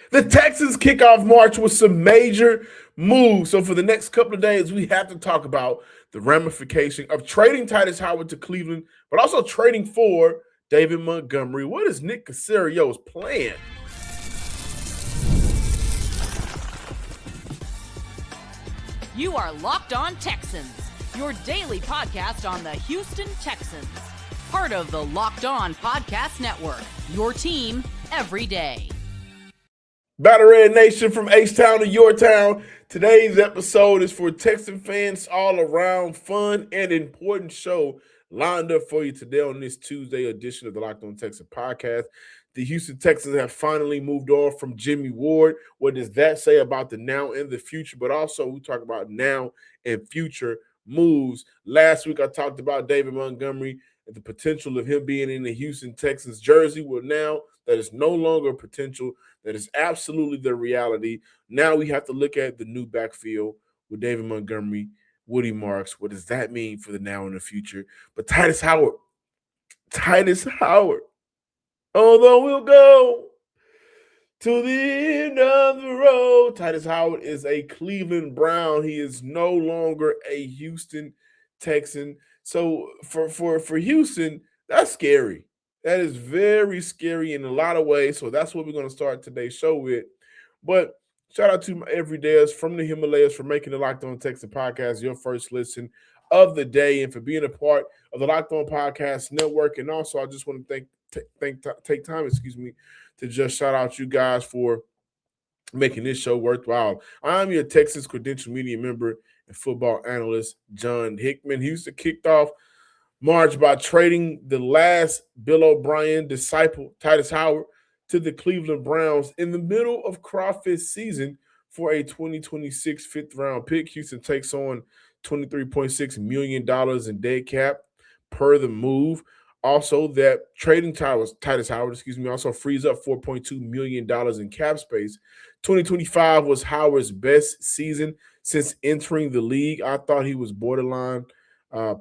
The Texans kick off March with some major moves. So for the next couple of days, we have to talk about the ramification of trading Tytus Howard to Cleveland, but also trading for David Montgomery. What is Nick Caserio's plan? You are Locked On Texans, your daily podcast on the Houston Texans. Part of the Locked On Podcast Network, your team every day. Battle Red Nation from H-Town to your town. Today's episode is for Texan fans all around. Fun and important show lined up for you today on this Tuesday edition of the Locked On Texans podcast. The Houston Texans have finally moved on from Jimmie Ward. What does that say about the now and the future? But also we talk about now and future moves. Last week I talked about David Montgomery and the potential of him being in the Houston Texans jersey. Well, now that is no longer potential. That is absolutely the reality. Now we have to look at the new backfield with David Montgomery, Woody Marks. What does that mean for the now and the future? But Titus Howard, although we'll go to the end of the road. Tytus Howard is a Cleveland Brown. He is no longer a Houston Texan. So for Houston, that's scary. That is very scary in a lot of ways. So that's what we're going to start today's show with. But shout out to my everydayers from the Himalayas for making the Locked On Texans podcast your first listen of the day and for being a part of the Locked On Podcast Network. And also, I just want to take time to just shout out you guys for making this show worthwhile. I'm your Texas Credential Media member and football analyst, John Hickman. Houston kicked off March by trading the last Bill O'Brien disciple, Tytus Howard, to the Cleveland Browns in the middle of crawfish season for a 2026 fifth-round pick. Houston takes on $23.6 million in dead cap per the move. Also, that trading Tytus Howard, also frees up $4.2 million in cap space. 2025 was Howard's best season since entering the league. I thought he was borderline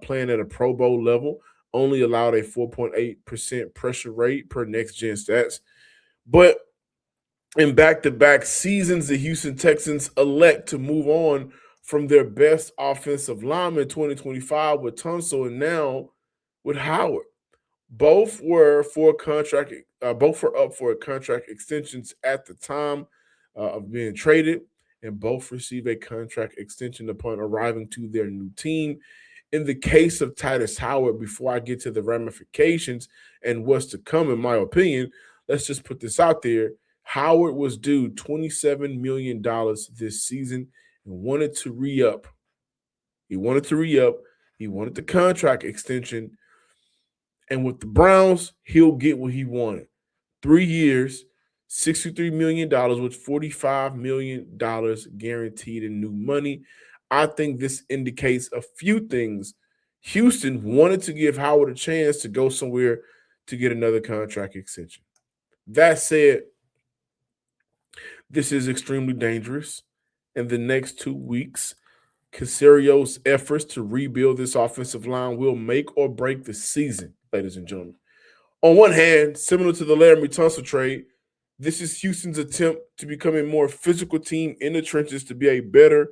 playing at a Pro Bowl level, only allowed a 4.8% pressure rate per next-gen stats. But in back-to-back seasons, the Houston Texans elect to move on from their best offensive lineman in 2025 with Tunsil and now with Howard. Both were up for contract extensions at the time of being traded, and both receive a contract extension upon arriving to their new team. In the case of Tytus Howard, before I get to the ramifications and what's to come, in my opinion, let's just put this out there. Howard was due $27 million this season and wanted to re-up. He wanted the contract extension. And with the Browns, he'll get what he wanted. 3 years, $63 million with $45 million guaranteed in new money. I think this indicates a few things. Houston wanted to give Howard a chance to go somewhere to get another contract extension. That said, this is extremely dangerous. In the next 2 weeks, Caserio's efforts to rebuild this offensive line will make or break the season, ladies and gentlemen. On one hand, similar to the Laramie Tunsil trade, this is Houston's attempt to become a more physical team in the trenches, to be a better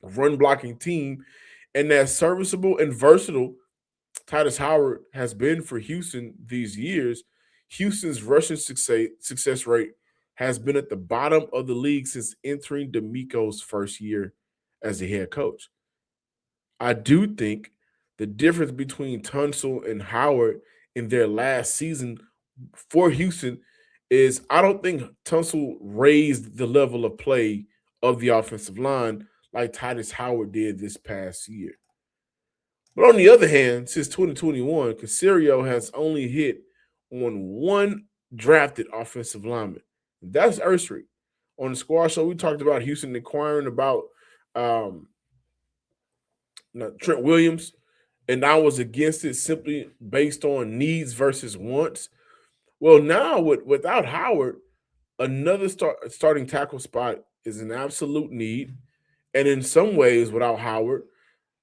run-blocking team. And as serviceable and versatile Tytus Howard has been for Houston these years, Houston's rushing success rate has been at the bottom of the league since entering DeMeco's first year as the head coach. I do think the difference between Tunsil and Howard in their last season for Houston is I don't think Tunsil raised the level of play of the offensive line like Tytus Howard did this past year. But on the other hand, since 2021, Caserio has only hit on one drafted offensive lineman. That's Ursary. On the squad show, we talked about Houston inquiring about Trent Williams, and I was against it simply based on needs versus wants. Well, now without Howard, another starting tackle spot is an absolute need. And in some ways, without Howard,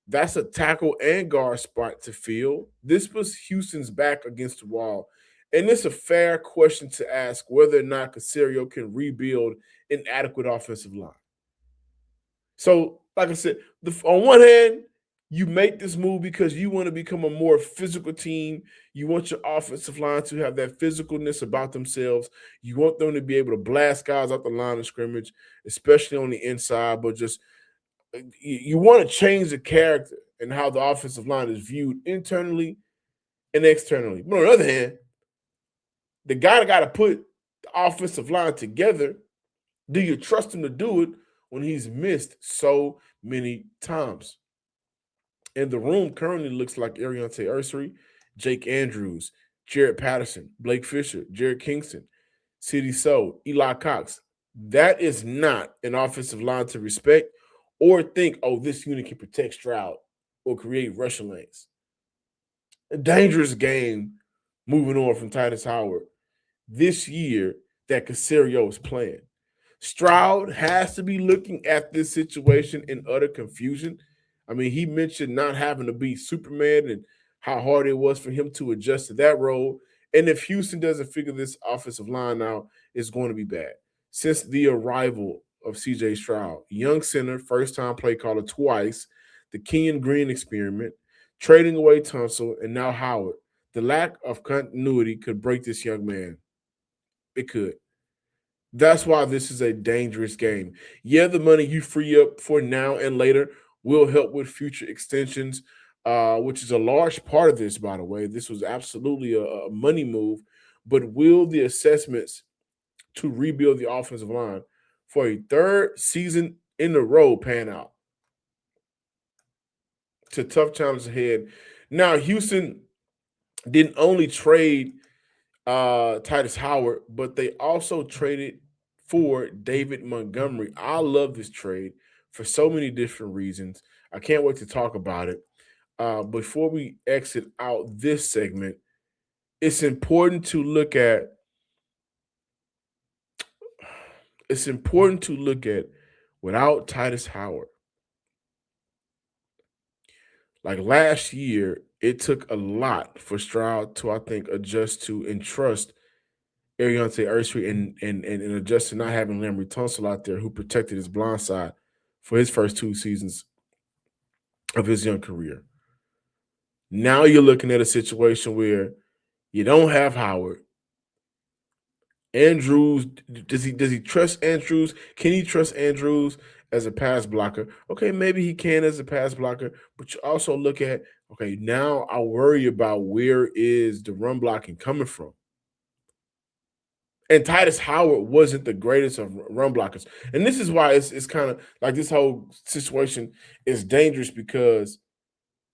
that's a tackle and guard spot to fill. This was Houston's back against the wall. And it's a fair question to ask whether or not Caserio can rebuild an adequate offensive line. So, like I said, on one hand, you make this move because you want to become a more physical team. You want your offensive line to have that physicalness about themselves. You want them to be able to blast guys out the line of scrimmage, especially on the inside. But just you want to change the character and how the offensive line is viewed internally and externally. But on the other hand, the guy that got to put the offensive line together, do you trust him to do it when he's missed so many times? And the room currently looks like Ariante Ursery, Jake Andrews, Jared Patterson, Blake Fisher, Jared Kingston, City So, Eli Cox. That is not an offensive line to respect or think, oh, this unit can protect Stroud or create rushing lanes. A dangerous game moving on from Tytus Howard this year that Caserio is playing. Stroud has to be looking at this situation in utter confusion. I mean, he mentioned not having to be Superman and how hard it was for him to adjust to that role. And if Houston doesn't figure this offensive line out, it's going to be bad. Since the arrival of CJ Stroud, young center, first-time play caller twice, the Kenyon Green experiment, trading away Tunsil, and now Howard, the lack of continuity could break this young man. It could. That's why this is a dangerous game. Yeah, the money you free up for now and later will help with future extensions, which is a large part of this, by the way. This was absolutely a money move. But will the assessments to rebuild the offensive line for a third season in a row pan out? It's a tough challenge ahead. Now, Houston didn't only trade Tytus Howard, but they also traded for David Montgomery. I love this trade for so many different reasons. I can't wait to talk about it. Before we exit out this segment, it's important to look at without Tytus Howard. Like last year, it took a lot for Stroud to, I think, adjust to and trust Ariante Ursery and adjust to not having Laremy Tunsil out there who protected his blind side for his first 2 seasons of his young career. Now you're looking at a situation where you don't have Howard. Andrews, does he trust Andrews? Can he trust Andrews as a pass blocker? Okay, maybe he can as a pass blocker, but you also look at, okay, now I worry about where is the run blocking coming from. And Tytus Howard wasn't the greatest of run blockers. And this is why it's kind of like this whole situation is dangerous because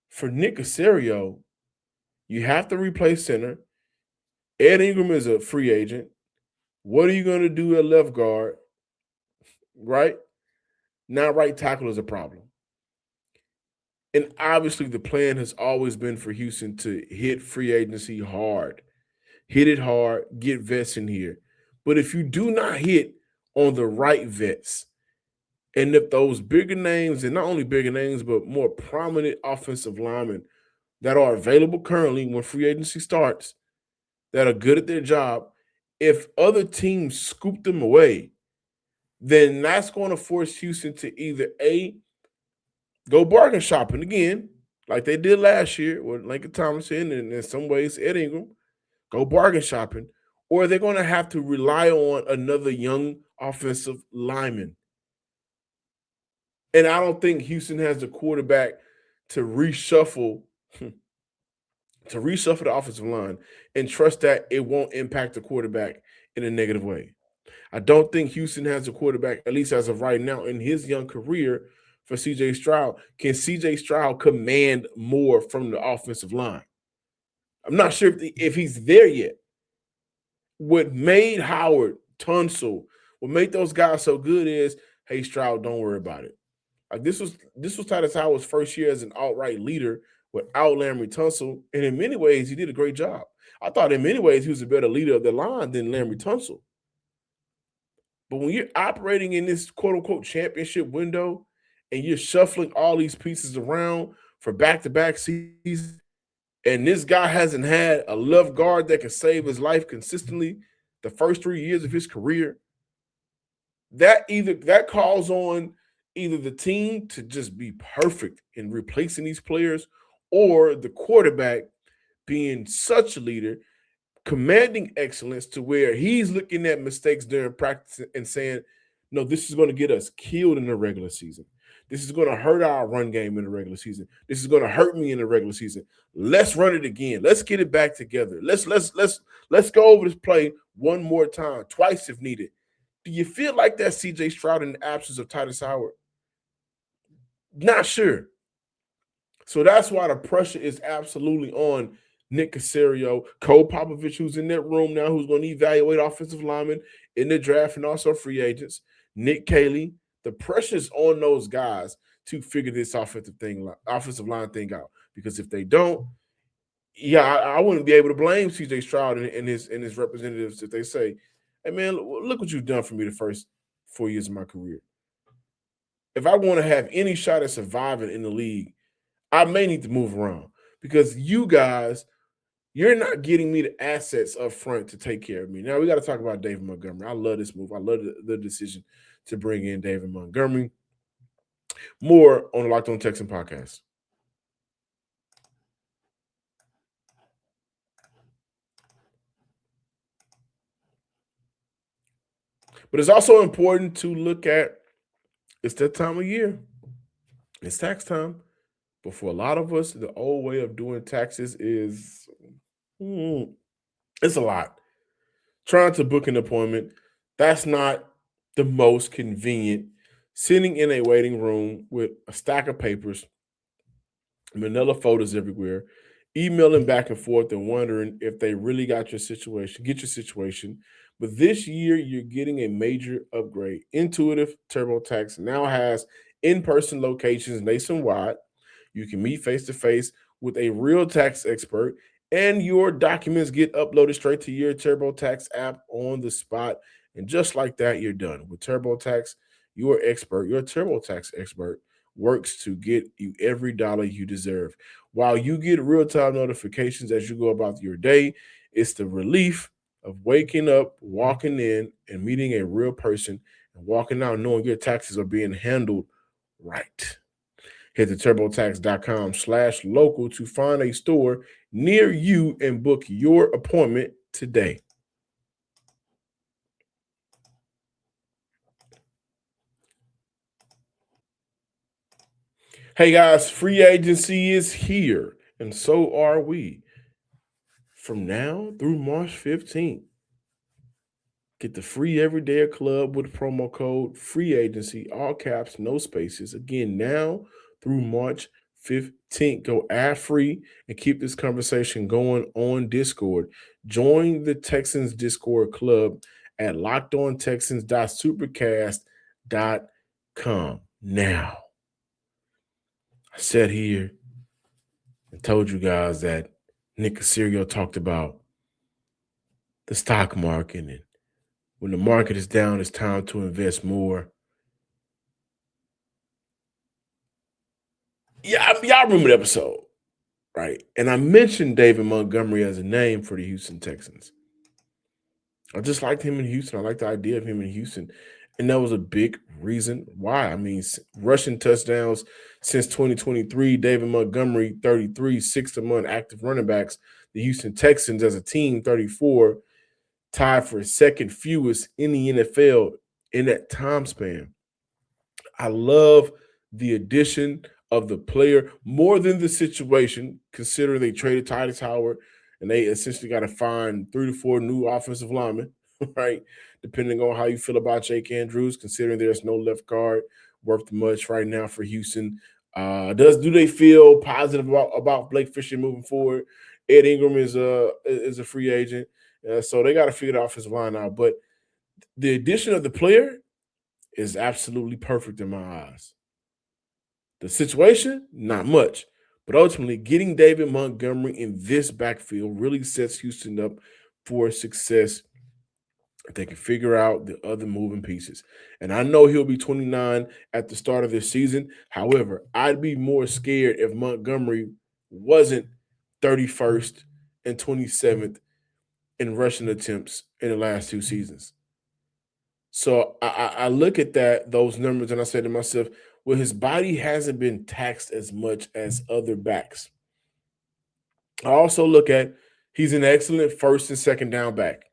for Nick Caserio, you have to replace center. Ed Ingram is a free agent. What are you going to do at left guard? Right? Now right tackle is a problem. And obviously the plan has always been for Houston to hit free agency hard. Hit it hard, get vets in here. But if you do not hit on the right vets, and if those bigger names, and not only bigger names, but more prominent offensive linemen that are available currently when free agency starts, that are good at their job, if other teams scoop them away, then that's going to force Houston to either A, go bargain shopping again, like they did last year with Lincoln Thomason and in some ways Ed Ingram, go bargain shopping, or they're going to have to rely on another young offensive lineman. And I don't think Houston has the quarterback to reshuffle the offensive line and trust that it won't impact the quarterback in a negative way. I don't think Houston has a quarterback, at least as of right now, in his young career for CJ Stroud. Can CJ Stroud command more from the offensive line? I'm not sure if he's there yet. What made Howard, Tunsil, what made those guys so good is, hey, Stroud, don't worry about it. Like this was Titus Howard's first year as an outright leader without Laremy Tunsil, and in many ways, he did a great job. I thought in many ways he was a better leader of the line than Laremy Tunsil. But when you're operating in this quote-unquote championship window and you're shuffling all these pieces around for back-to-back seasons, and this guy hasn't had a left guard that can save his life consistently the first 3 years of his career, that calls on either the team to just be perfect in replacing these players, or the quarterback being such a leader, commanding excellence to where he's looking at mistakes during practice and saying, no, this is going to get us killed in the regular season. This is going to hurt our run game in the regular season. This is going to hurt me in the regular season. Let's run it again. Let's get it back together. Let's go over this play one more time, twice if needed. Do you feel like that C.J. Stroud in the absence of Titus Howard? Not sure. So that's why the pressure is absolutely on Nick Caserio, Cole Popovich, who's in that room now, who's going to evaluate offensive linemen in the draft and also free agents, Nick Caley. The pressure's on those guys to figure this offensive line thing out. Because if they don't, I wouldn't be able to blame C.J. Stroud and his representatives if they say, hey, man, look what you've done for me the first 4 years of my career. If I want to have any shot at surviving in the league, I may need to move around because you guys, you're not getting me the assets up front to take care of me. Now, we got to talk about David Montgomery. I love this move. I love the decision to bring in David Montgomery. More on the Locked On Texans podcast. But it's also important to look at, it's that time of year. It's tax time. But for a lot of us, the old way of doing taxes is, it's a lot. Trying to book an appointment, that's not the most convenient. Sitting in a waiting room with a stack of papers, manila photos everywhere, emailing back and forth and wondering if they really got your situation. But this year, you're getting a major upgrade. Intuitive TurboTax now has in-person locations nationwide. You can meet face-to-face with a real tax expert, and your documents get uploaded straight to your TurboTax app on the spot. And just like that, you're done. With TurboTax, your TurboTax expert, works to get you every dollar you deserve. While you get real-time notifications as you go about your day, it's the relief of waking up, walking in, and meeting a real person, and walking out knowing your taxes are being handled right. Head to TurboTax.com/local to find a store near you and book your appointment today. Hey guys, free agency is here, and so are we. From now through March 15th, get the free Everyday Club with promo code free agency, all caps, no spaces. Again, now through March 15th. Go ad free and keep this conversation going on Discord. Join the Texans Discord club at lockedontexans.supercast.com. Now, I sat here and told you guys that Nick Caserio talked about the stock market, and when the market is down, it's time to invest more. Yeah, y'all remember the episode, right? And I mentioned David Montgomery as a name for the Houston Texans. I just liked him in Houston. I liked the idea of him in Houston. And that was a big reason why. I mean, rushing touchdowns since 2023, David Montgomery, 33, sixth among active running backs. The Houston Texans as a team, 34, tied for second fewest in the NFL in that time span. I love the addition of the player more than the situation, considering they traded Titus Howard and they essentially got to find 3 to 4 new offensive linemen, right? Depending on how you feel about Jake Andrews, considering there's no left guard worth much right now for Houston. Do they feel positive about Blake Fisher moving forward? Ed Ingram is a free agent, so they got to figure the offensive line out. But the addition of the player is absolutely perfect in my eyes. The situation, not much. But ultimately, getting David Montgomery in this backfield really sets Houston up for success if they can figure out the other moving pieces. And I know he'll be 29 at the start of this season. However, I'd be more scared if Montgomery wasn't 31st, and 27th in rushing attempts in the last 2 seasons. So I look at those numbers, and I say to myself, well, his body hasn't been taxed as much as other backs. I also look at he's an excellent first and second down back.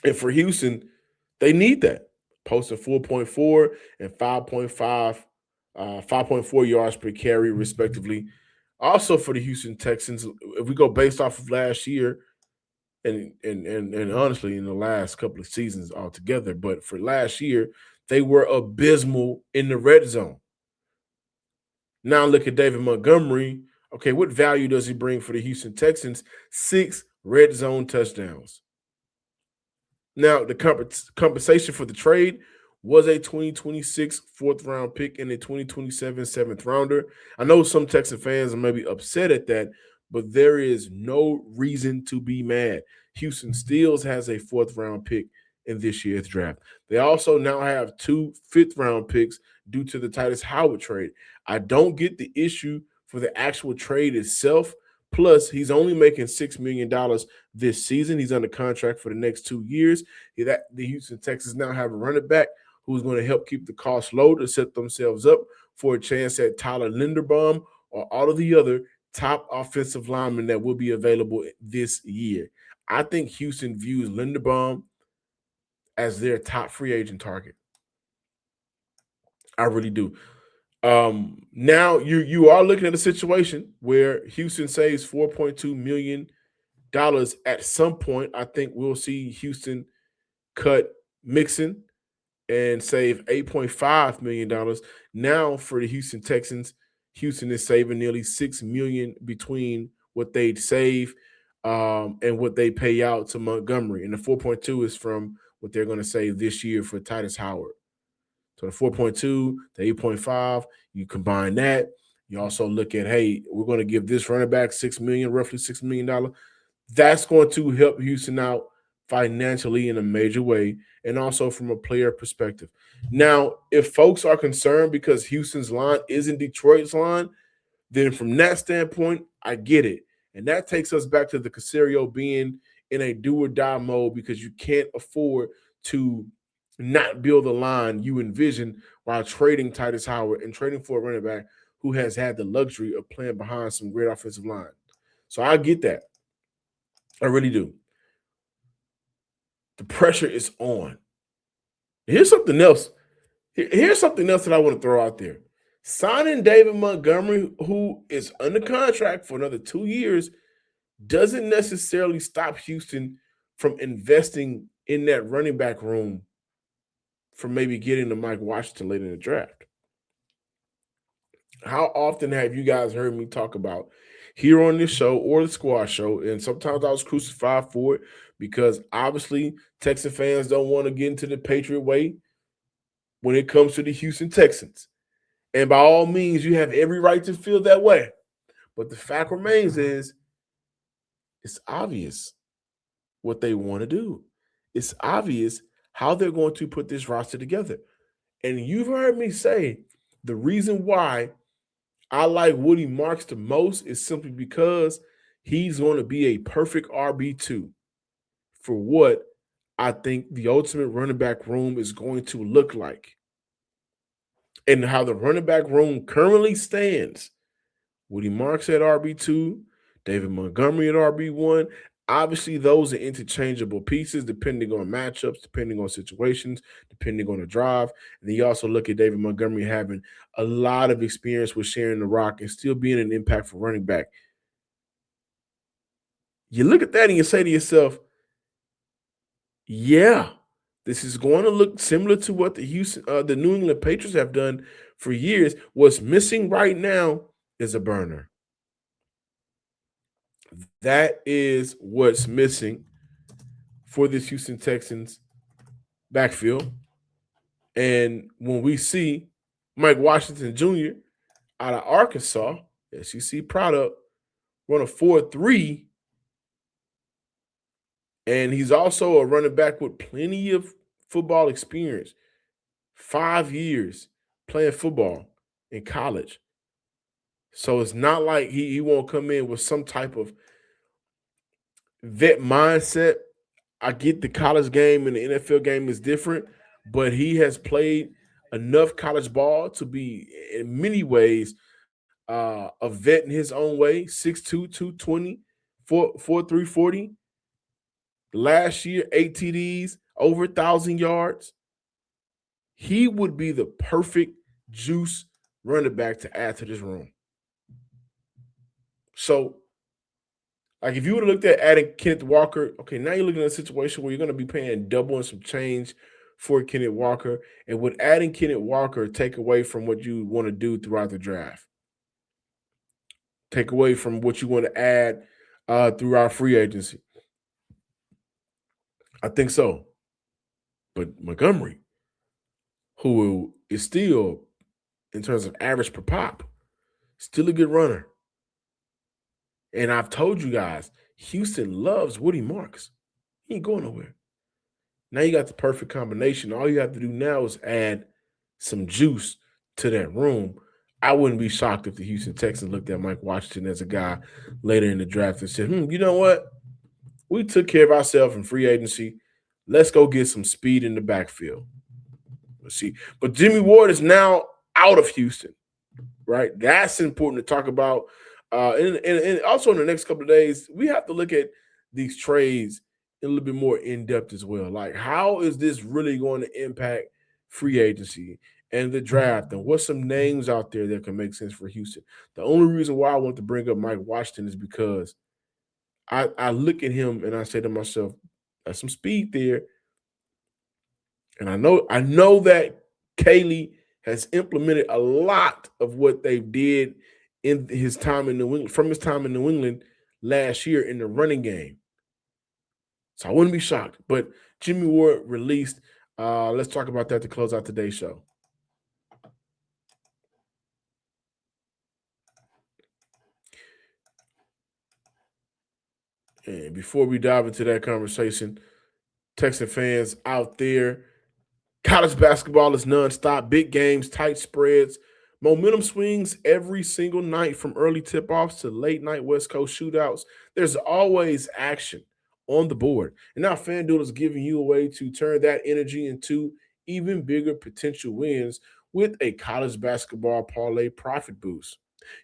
And for Houston, they need that. Posting 4.4 and 5.5, 5.4 yards per carry, respectively. Also for the Houston Texans, if we go based off of last year, and honestly in the last couple of seasons altogether, but for last year, they were abysmal in the red zone. Now look at David Montgomery. Okay, what value does he bring for the Houston Texans? 6 red zone touchdowns. Now, the compensation for the trade was a 2026 4th-round pick and a 2027 7th-rounder. I know some Texan fans are maybe upset at that, but there is no reason to be mad. Houston still has a 4th-round pick in this year's draft. They also now have 2 5th-round picks due to the Tytus Howard trade. I don't get the issue for the actual trade itself. Plus, he's only making $6 million this season. He's under contract for the next 2 years. The Houston Texans now have a running back who's going to help keep the cost low to set themselves up for a chance at Tyler Linderbaum or all of the other top offensive linemen that will be available this year. I think Houston views Linderbaum as their top free agent target. I really do. Now you are looking at a situation where Houston saves $4.2 million at some point. I think we'll see Houston cut Mixon and save $8.5 million. Now for the Houston Texans, Houston is saving nearly $6 million between what they'd save and what they pay out to Montgomery. And the 4.2 is from what they're going to save this year for Titus Howard. So the 4.2, the 8.5, you combine that. You also look at, hey, we're going to give this running back $6 million, roughly $6 million. That's going to help Houston out financially in a major way and also from a player perspective. Now, if folks are concerned because Houston's line isn't Detroit's line, then from that standpoint, I get it. And that takes us back to the Caserio being in a do-or-die mode because you can't afford to not build a line you envision while trading Tytus Howard and trading for a running back who has had the luxury of playing behind some great offensive line. So I get that. I really do. The pressure is on. Here's something else. Here's something else that I want to throw out there. Signing David Montgomery, who is under contract for another 2 years, doesn't necessarily stop Houston from investing in that running back room for maybe getting to Mike Washington later in the draft. How often have you guys heard me talk about here on this show or the squad show, and sometimes I was crucified for it because obviously Texan fans don't want to get into the Patriot way when it comes to the Houston Texans. And by all means, you have every right to feel that way. But the fact remains is it's obvious what they want to do. It's obvious how they're going to put this roster together. And you've heard me say the reason why I like Woody Marks the most is simply because he's going to be a perfect RB2 for what I think the ultimate running back room is going to look like. And how the running back room currently stands. Woody Marks at RB2, David Montgomery at RB1. Obviously, those are interchangeable pieces depending on matchups, depending on situations, depending on the drive. And then you also look at David Montgomery having a lot of experience with sharing the rock and still being an impactful running back. You look at that and you say to yourself, yeah, this is going to look similar to what the New England Patriots have done for years. What's missing right now is a burner. That is what's missing for this Houston Texans backfield. And when we see Mike Washington Jr. out of Arkansas, SEC product, run a 4.3, and he's also a running back with plenty of football experience, 5 years playing football in college. So it's not like he won't come in with some type of vet mindset. I get the college game and the NFL game is different, but he has played enough college ball to be, in many ways, a vet in his own way. 6'2", 220, 4'3", 40. Last year, 8 TDs, over 1,000 yards. He would be the perfect juice running back to add to this room. So, like, if you would have looked at adding Kenneth Walker, okay, now you're looking at a situation where you're going to be paying double and some change for Kenneth Walker. And would adding Kenneth Walker take away from what you want to do throughout the draft? Take away from what you want to add throughout free agency? I think so. But Montgomery, who is still, in terms of average per pop, still a good runner. And I've told you guys, Houston loves Woody Marks. He ain't going nowhere. Now you got the perfect combination. All you have to do now is add some juice to that room. I wouldn't be shocked if the Houston Texans looked at Mike Washington as a guy later in the draft and said, you know what? We took care of ourselves in free agency. Let's go get some speed in the backfield. Let's see. But Jimmie Ward is now out of Houston, right? That's important to talk about. And also in the next couple of days, we have to look at these trades a little bit more in depth as well. Like, how is this really going to impact free agency and the draft? And what's some names out there that can make sense for Houston? The only reason why I want to bring up Mike Washington is because I look at him and I say to myself, there's some speed there. And I know that Kaylee has implemented a lot of what they did in his time in New England, from his time in New England last year in the running game. So I wouldn't be shocked. But Jimmie Ward released. Let's talk about that to close out today's show. And before we dive into that conversation, Texan fans out there, college basketball is nonstop. Big games, tight spreads, momentum swings every single night from early tip-offs to late-night West Coast shootouts. There's always action on the board. And now FanDuel is giving you a way to turn that energy into even bigger potential wins with a college basketball parlay profit boost.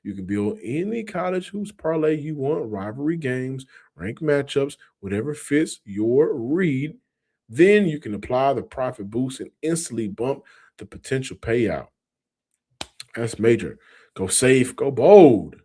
You can build any college hoops parlay you want, rivalry games, ranked matchups, whatever fits your read. Then you can apply the profit boost and instantly bump the potential payout. That's major. Go safe, go bold.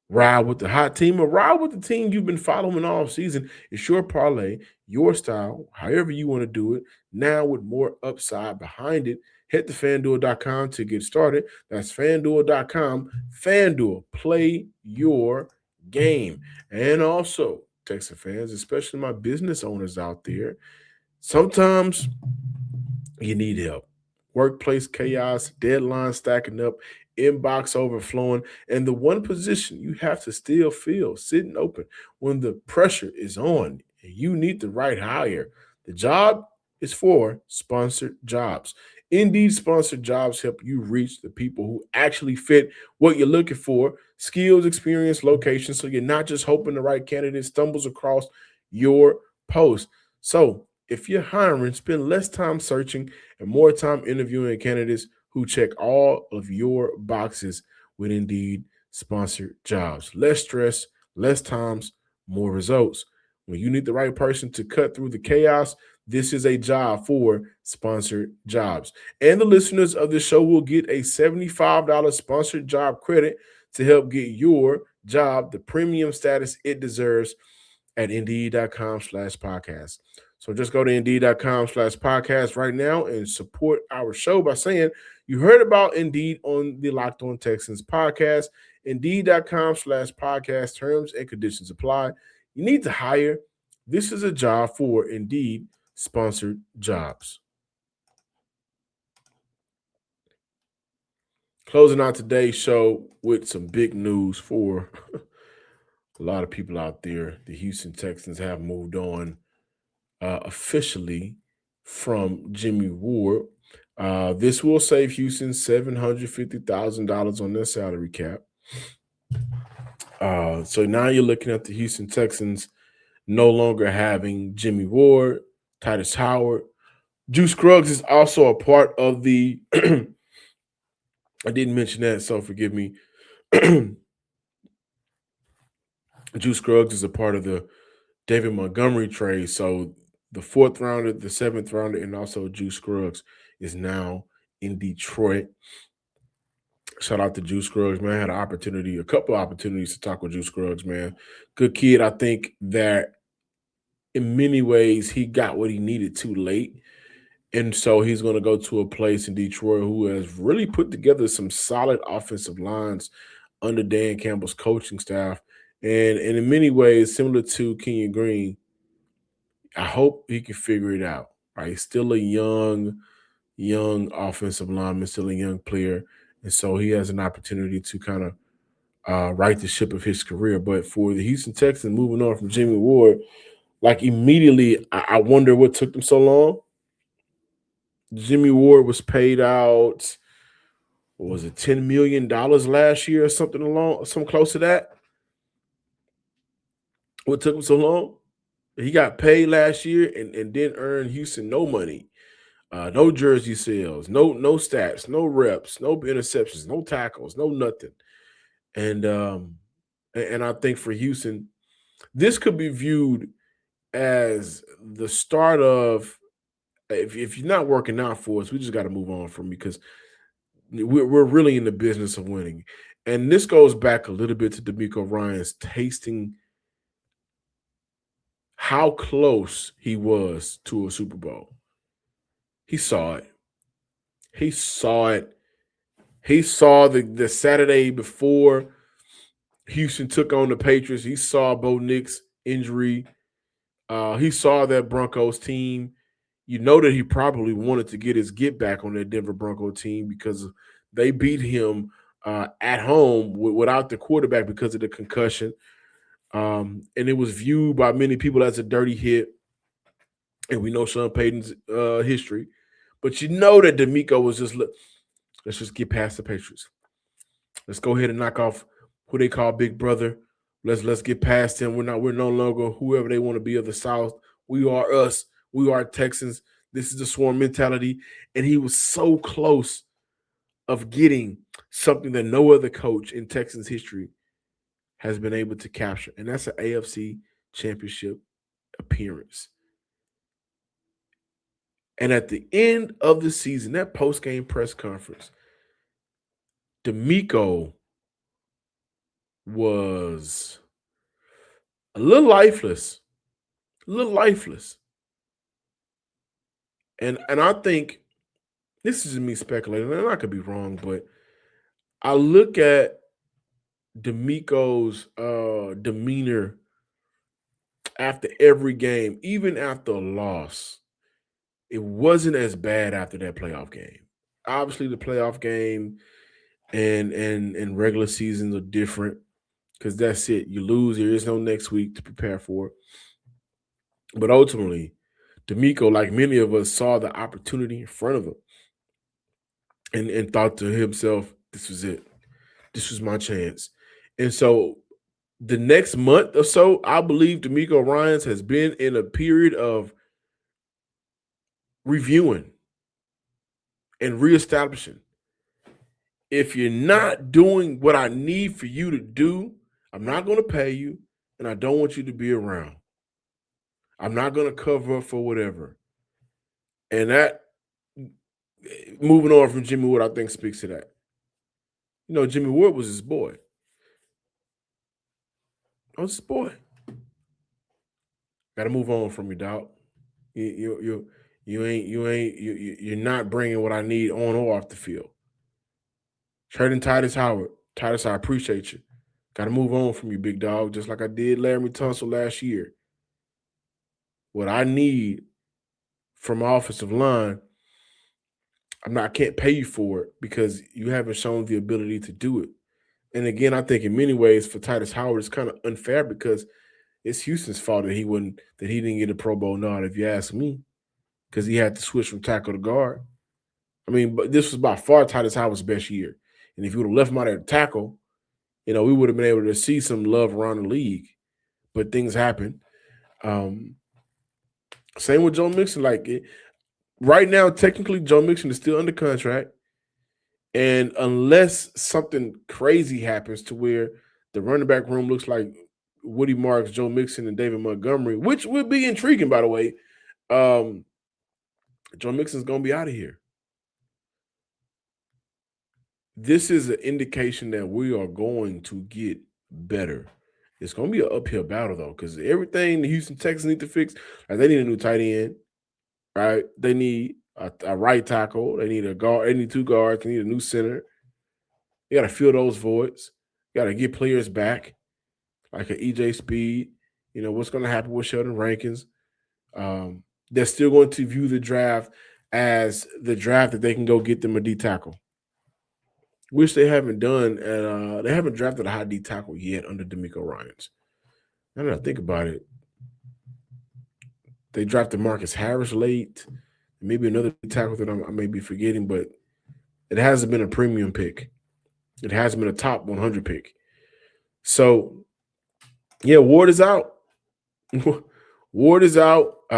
Ride with the hot team or ride with the team you've been following all season. It's your parlay, your style, however you want to do it, now with more upside behind it. Head to FanDuel.com to get started. That's FanDuel.com. FanDuel, play your game. And also, Texas fans, especially my business owners out there, sometimes you need help. Workplace chaos, deadlines stacking up, inbox overflowing, and the one position you have to still feel sitting open when the pressure is on and you need the right hire. The job is for sponsored jobs. Indeed, sponsored jobs help you reach the people who actually fit what you're looking for, skills, experience, location, so you're not just hoping the right candidate stumbles across your post. So if you're hiring, spend less time searching and more time interviewing candidates who check all of your boxes with Indeed sponsored jobs. Less stress, less times, more results. When you need the right person to cut through the chaos, this is a job for sponsored jobs. And the listeners of the show will get a $75 sponsored job credit to help get your job the premium status it deserves at Indeed.com/podcast. So just go to Indeed.com/podcast right now and support our show by saying you heard about Indeed on the Locked On Texans podcast. Indeed.com/podcast. Terms and conditions apply. You need to hire. This is a job for Indeed sponsored jobs. Closing out today's show with some big news for a lot of people out there. The Houston Texans have moved on officially from Jimmie Ward. This will save Houston $750,000 on their salary cap. So now you're looking at the Houston Texans no longer having Jimmie Ward, Tytus Howard. Juice Scruggs is also a part of the I didn't mention that, so forgive me. Juice Scruggs is a part of the David Montgomery trade. So the 4th rounder, the 7th rounder, and also Juice Scruggs is now in Detroit. Shout out to Juice Scruggs, man. I had a couple of opportunities to talk with Juice Scruggs, man. Good kid. I think that in many ways he got what he needed too late. And so he's going to go to a place in Detroit who has really put together some solid offensive lines under Dan Campbell's coaching staff. And in many ways, similar to Kenyon Green, I hope he can figure it out. Right? He's still a young offensive lineman, still a young player. And so he has an opportunity to kind of right the ship of his career. But for the Houston Texans, moving on from Jimmie Ward, like immediately, I wonder what took them so long. Jimmie Ward was paid out, what was it, $10 million last year or something close to that? What took him so long? He got paid last year and didn't earn Houston no money. No jersey sales, no stats, no reps, no interceptions, no tackles, no nothing. And I think for Houston, this could be viewed as the start of, if you're not working out for us, we just got to move on from you, because we're really in the business of winning. And this goes back a little bit to DeMeco Ryans tasting how close he was to a Super Bowl. He saw it. He saw it. He saw the Saturday before Houston took on the Patriots. He saw Bo Nix injury. He saw that Broncos team. You know that he probably wanted to get his get back on that Denver Bronco team because they beat him at home without the quarterback because of the concussion. And it was viewed by many people as a dirty hit. And we know Sean Payton's history. But you know that DeMeco was just, let's just get past the Patriots. Let's go ahead and knock off who they call Big Brother. Let's get past him. We're no longer whoever they want to be of the South. We are us. We are Texans. This is the swarm mentality. And he was so close of getting something that no other coach in Texans history has been able to capture. And that's an AFC championship appearance. And at the end of the season, that post-game press conference, DeMeco was a little lifeless. And I think, this is me speculating, and I could be wrong, but I look at DeMeco's demeanor after every game, even after a loss. It wasn't as bad after that playoff game. Obviously, the playoff game and regular seasons are different because that's it. You lose, there is no next week to prepare for. But ultimately, DeMeco, like many of us, saw the opportunity in front of him and thought to himself, this was it. This was my chance. And so the next month or so, I believe DeMeco Ryans has been in a period of reviewing and reestablishing. If you're not doing what I need for you to do, I'm not going to pay you, and I don't want you to be around. I'm not going to cover up for whatever. And that, moving on from Jimmie Ward, I think speaks to that. You know, Jimmie Ward was his boy. I was his boy. Got to move on from you, dog. You're not bringing what I need on or off the field. Trading Titus Howard. Titus, I appreciate you. Got to move on from you, big dog, just like I did Laramie Tunsil last year. What I need from my offensive line, I can't pay you for it because you haven't shown the ability to do it. And again, I think in many ways for Titus Howard, it's kind of unfair because it's Houston's fault that he didn't get a Pro Bowl nod, if you ask me, because he had to switch from tackle to guard. I mean, but this was by far Titus Howard's best year. And if you would have left him out at tackle, we would have been able to see some love around the league. But things happen. Same with Joe Mixon. Right now, technically, Joe Mixon is still under contract. And unless something crazy happens to where the running back room looks like Woody Marks, Joe Mixon, and David Montgomery, which would be intriguing, by the way, Joe Mixon's going to be out of here. This is an indication that we are going to get better. It's going to be an uphill battle, though, because everything the Houston Texans need to fix, they need a new tight end, right? They need a right tackle. They need a guard. They need 2 guards. They need a new center. You got to fill those voids. You got to get players back, like an EJ Speed. What's going to happen with Sheldon Rankins? They're still going to view the draft as the draft that they can go get them a D tackle, which they haven't done. They haven't drafted a high D tackle yet under DeMeco Ryans. Now that I think about it, they drafted Marcus Harris late, maybe another D tackle that I may be forgetting, but it hasn't been a premium pick. It hasn't been a top 100 pick. So, yeah, Ward is out. Ward is out.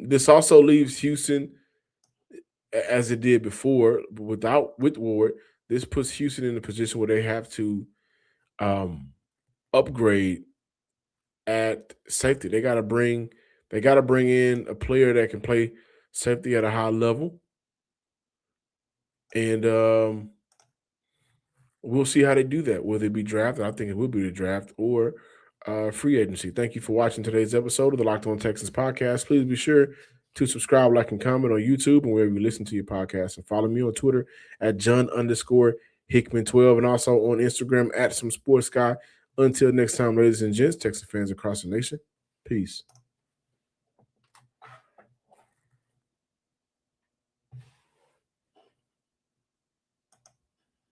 This also leaves Houston, as it did before, but with Ward, this puts Houston in a position where they have to upgrade at safety. They got to bring in a player that can play safety at a high level, and we'll see how they do that. Will they be drafted? I think it will be the draft or free agency. Thank you for watching today's episode of the Locked On Texans podcast. Please be sure to subscribe, like, and comment on YouTube and wherever you listen to your podcast. And follow me on Twitter at John_Hickman12 and also on Instagram at SomeSportsGuy. Until next time, ladies and gents, Texas fans across the nation, peace.